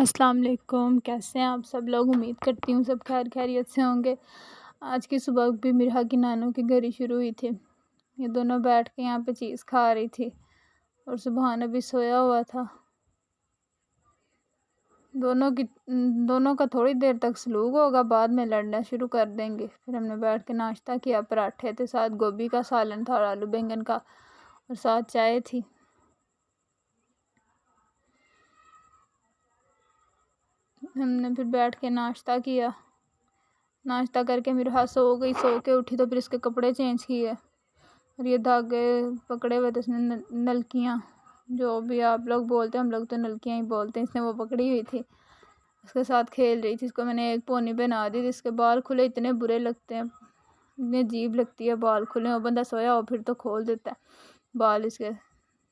अस्सलाम वालेकुम। कैसे हैं आप सब लोग? उम्मीद करती हूँ सब खैर खैरियत से होंगे। आज की सुबह भी मिरहा की नानों की घड़ी शुरू हुई थी। ये दोनों बैठ के यहाँ पे चीज़ खा रही थी और सुबहान अभी सोया हुआ था। दोनों का थोड़ी देर तक सलूक होगा, बाद में लड़ना शुरू कर देंगे। फिर हमने बैठ के नाश्ता किया। पराठे थे, साथ गोभी का सालन था और आलू बैंगन का, और साथ चाय थी। हमने फिर बैठ के नाश्ता किया। नाश्ता करके मिरहा सो गई। सो के उठी तो फिर इसके कपड़े चेंज किए और ये धागे पकड़े हुए थे इसने, नलकियाँ जो भी आप लोग बोलते हैं, हम लोग तो नलकियाँ ही बोलते हैं। इसने वो पकड़ी हुई थी, उसके साथ खेल रही थी। इसको मैंने एक पोनी पहना दी थी। इसके बाल खुले इतने बुरे लगते हैं, इतनी अजीब लगती है बाल खुले हो। बंदा सोया हो फिर तो खोल देता है बाल इसके।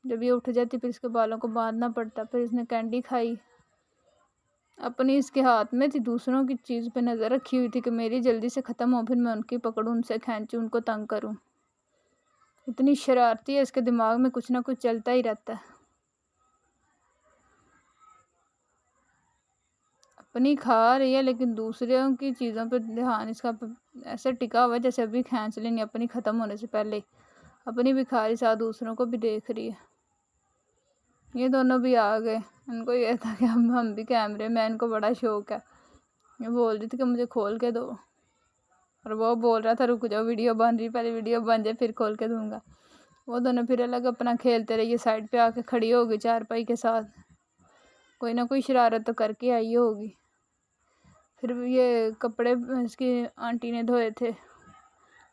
जब ये उठ जाती फिर इसके बालों को बांधना पड़ता। फिर इसने कैंडी खाई। अपनी इसके हाथ में थी, दूसरों की चीज़ पे नज़र रखी हुई थी कि मेरी जल्दी से ख़त्म हो, फिर मैं उनकी पकड़ूँ, उनसे खींचूँ, उनको तंग करूँ। इतनी शरारती है, इसके दिमाग में कुछ ना कुछ चलता ही रहता है। अपनी खा रही है लेकिन दूसरों की चीज़ों पे ध्यान इसका ऐसे टिका हुआ है जैसे अभी खींच लेंगे अपनी ख़त्म होने से पहले। अपनी भी खा रही, साथ दूसरों को भी देख रही है। ये दोनों भी आ गए। इनको ये था कि हम भी कैमरे में, इनको बड़ा शौक है। ये बोल रही थी कि मुझे खोल के दो, और वो बोल रहा था रुक जाओ वीडियो बन रही, पहले वीडियो बन जाए फिर खोल के दूंगा। वो दोनों फिर अलग अपना खेलते रहे। ये साइड पे आके खड़ी हो गई चारपाई के साथ, कोई ना कोई शरारत तो करके आई होगी। फिर ये कपड़े इसकी आंटी ने धोए थे,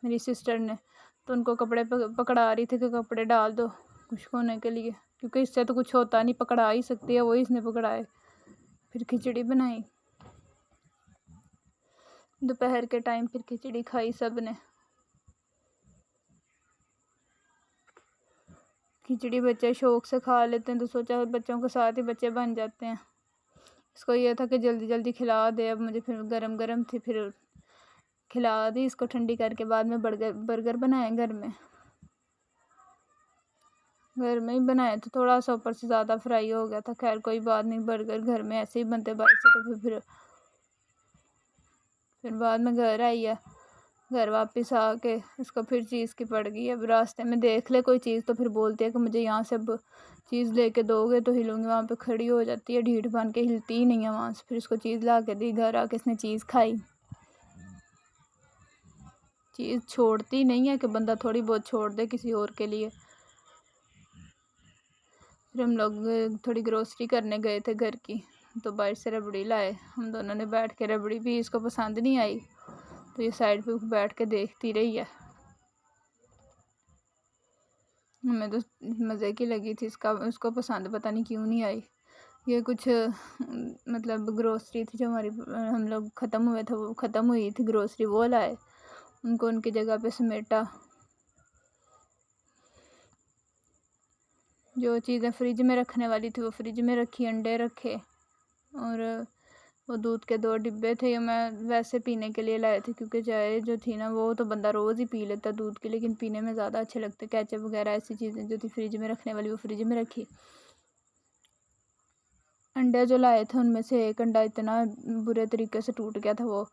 मेरी सिस्टर ने, तो उनको कपड़े पकड़ा रही थी कि कपड़े डाल दो खुश्क होने के लिए, क्योंकि इससे तो कुछ होता नहीं, पकड़ा ही सकती है, वही इसने पकड़ाए। फिर खिचड़ी बनाई दोपहर के टाइम, फिर खिचड़ी खाई सब ने। खिचड़ी बच्चे शौक से खा लेते हैं, तो सोचा बच्चों के साथ ही बच्चे बन जाते हैं। इसको ये था कि जल्दी जल्दी खिला दे। अब मुझे फिर गरम गरम थी, फिर खिला दी इसको ठंडी करके। बाद में बर्गर बनाए घर में ही बनाए, तो थोड़ा सा ऊपर से ज़्यादा फ्राई हो गया था। खैर कोई बात नहीं, बर्गर घर में ऐसे ही बनते बाहर से। तो फिर बाद में घर आई है। घर वापस आके इसको फिर चीज़ की पड़ गई। अब रास्ते में देख ले कोई चीज़ तो फिर बोलती है कि मुझे यहाँ से अब चीज़ लेके दोगे तो हिलूंगी। वहाँ पे खड़ी हो जाती है ढीठ बन के, हिलती ही नहीं है वहाँ से। फिर इसको चीज़ ला के दी, घर आके इसने चीज़ खाई। चीज़ छोड़ती नहीं है कि बंदा थोड़ी बहुत छोड़ दे किसी और के लिए। फिर हम लोग थोड़ी ग्रोसरी करने गए थे घर की, तो बाहर से रबड़ी लाए। हम दोनों ने बैठ के रबड़ी भी, इसको पसंद नहीं आई तो ये साइड पे बैठ के देखती रही है। हमें तो मज़े की लगी थी, उसको पसंद पता नहीं क्यों नहीं आई। ये कुछ मतलब ग्रोसरी थी जो हमारी, हम लोग ख़त्म हुए थे, वो ख़त्म हुई थी ग्रोसरी, वो लाए। उनको उनकी जगह पे समेटा। जो चीज़ें फ्रिज में रखने वाली थी वो फ्रिज में रखी। अंडे रखे, और वो दूध के 2 डिब्बे थे। ये मैं वैसे पीने के लिए लाए थे, क्योंकि चाय जो थी ना वो तो बंदा रोज़ ही पी लेता दूध की, लेकिन पीने में ज़्यादा अच्छे लगते। केचप वगैरह ऐसी चीज़ें जो थी फ्रिज में रखने वाली, वो फ्रिज में रखी। अंडे जो लाए थे उनमें से एक अंडा इतना बुरे तरीके से टूट गया था, वो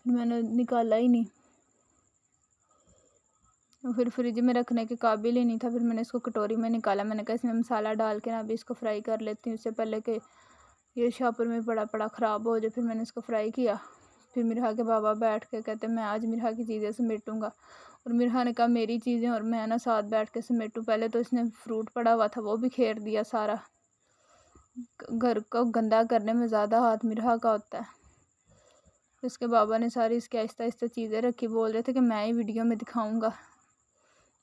मैंने निकाला ही नहीं। फिर फ्रिज में रखने के काबिल ही नहीं था। फिर मैंने इसको कटोरी में निकाला। मैंने कहा इसमें मसाला डाल के ना अभी इसको फ्राई कर लेती हूँ, इससे पहले कि ये शॉपर में पड़ा पड़ा ख़राब हो जाए। फिर मैंने इसको फ्राई किया। फिर मिरहा के बाबा बैठ के कहते मैं आज मिरहा की चीज़ें समेटूँगा, और मिरहा ने कहा मेरी चीज़ें और मैं ना साथ बैठ के समेटूँ। पहले तो इसने फ्रूट पड़ा हुआ था वो भी खेर दिया सारा। घर को गंदा करने में ज़्यादा हाथ मिरहा का होता है। इसके बाबा ने सारी इसकी आहिस्ता आहिस्ता चीज़ें रखी। बोल रहे थे कि मैं ही वीडियो में दिखाऊँगा।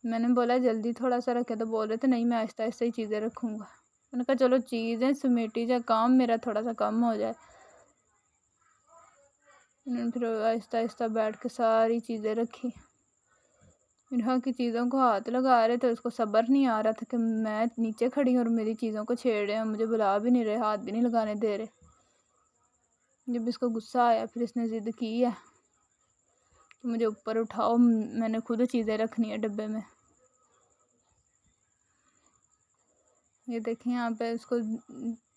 मैंने बोला जल्दी थोड़ा सा रखे, तो बोल रहे थे नहीं मैं आहिस्ता आहिस्ता ही चीज़ें रखूँगा। मैंने कहा चलो चीज़ें समेटी जाए, काम मेरा थोड़ा सा कम हो जाए। फिर आहिस्ता आहिस्ता बैठ के सारी चीज़ें रखी। मिरहा की चीज़ों को हाथ लगा रहे थे, उसको सब्र नहीं आ रहा था कि मैं नीचे खड़ी हूँ और मेरी चीज़ों को छेड़ रहे हैं, मुझे बुला भी नहीं रहे, हाथ भी नहीं लगाने दे रहे। जब इसको गुस्सा आया फिर इसने ज़िद की है कि मुझे ऊपर उठाओ, मैंने खुद चीज़ें रखनी है डब्बे में। ये देखें यहाँ पे उसको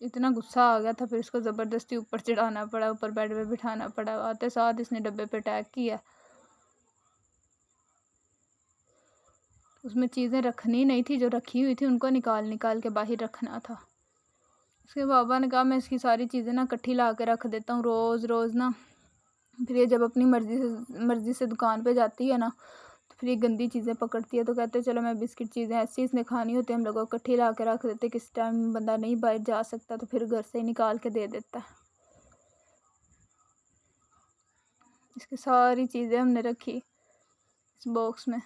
इतना गुस्सा आ गया था, फिर इसको ज़बरदस्ती ऊपर चढ़ाना पड़ा, ऊपर बेड पे बिठाना पड़ा। आते साथ इसने डब्बे पे अटैक किया। उसमें चीज़ें रखनी नहीं थी, जो रखी हुई थी उनको निकाल निकाल के बाहर रखना था। उसके पापा ने कहा मैं इसकी सारी चीज़ें ना इकट्ठी ला के रख देता हूँ रोज़ रोज़ ना। फिर ये जब अपनी मर्ज़ी से दुकान पे जाती है ना, तो फिर ये गंदी चीज़ें पकड़ती है। तो कहते चलो मैं बिस्किट चीज़ें ऐसी इसने खानी होती है, हम लोग इकट्ठी ला के रख देते, किस टाइम बंदा नहीं बाहर जा सकता तो फिर घर से ही निकाल के दे देता है। इसकी सारी चीज़ें हमने रखी इस बॉक्स में।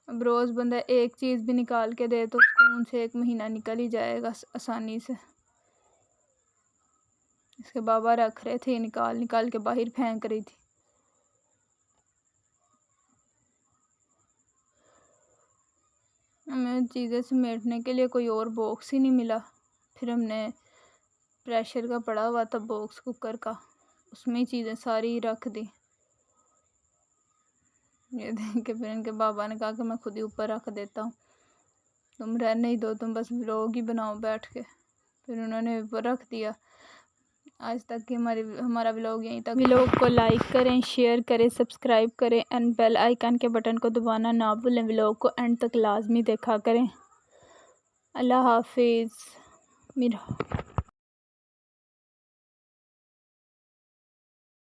अब रोज़ बंदा एक चीज़ भी निकाल के दे तो सुकून से 1 महीना निकल ही जाएगा आसानी से। इसके बाबा रख रहे थे, निकाल निकाल के बाहर फेंक रही थी। हमें चीज़ें समेटने के लिए कोई और बॉक्स ही नहीं मिला। फिर हमने प्रेशर का पड़ा हुआ था बॉक्स कुकर का, उसमें ही चीज़ें सारी रख दी। ये देख के फिर इनके बाबा ने कहा कि मैं खुद ही ऊपर रख देता हूँ, तुम रहने ही दो, तुम बस व्लॉग ही बनाओ बैठ के। फिर उन्होंने ऊपर रख दिया। आज तक की हमारा व्लॉग यहीं तक। व्लॉग को लाइक करें, शेयर करें, सब्सक्राइब करें एंड बेल आइकन के बटन को दबाना ना भूलें। व्लॉग को एंड तक लाजमी देखा करें। अल्लाह हाफिज़।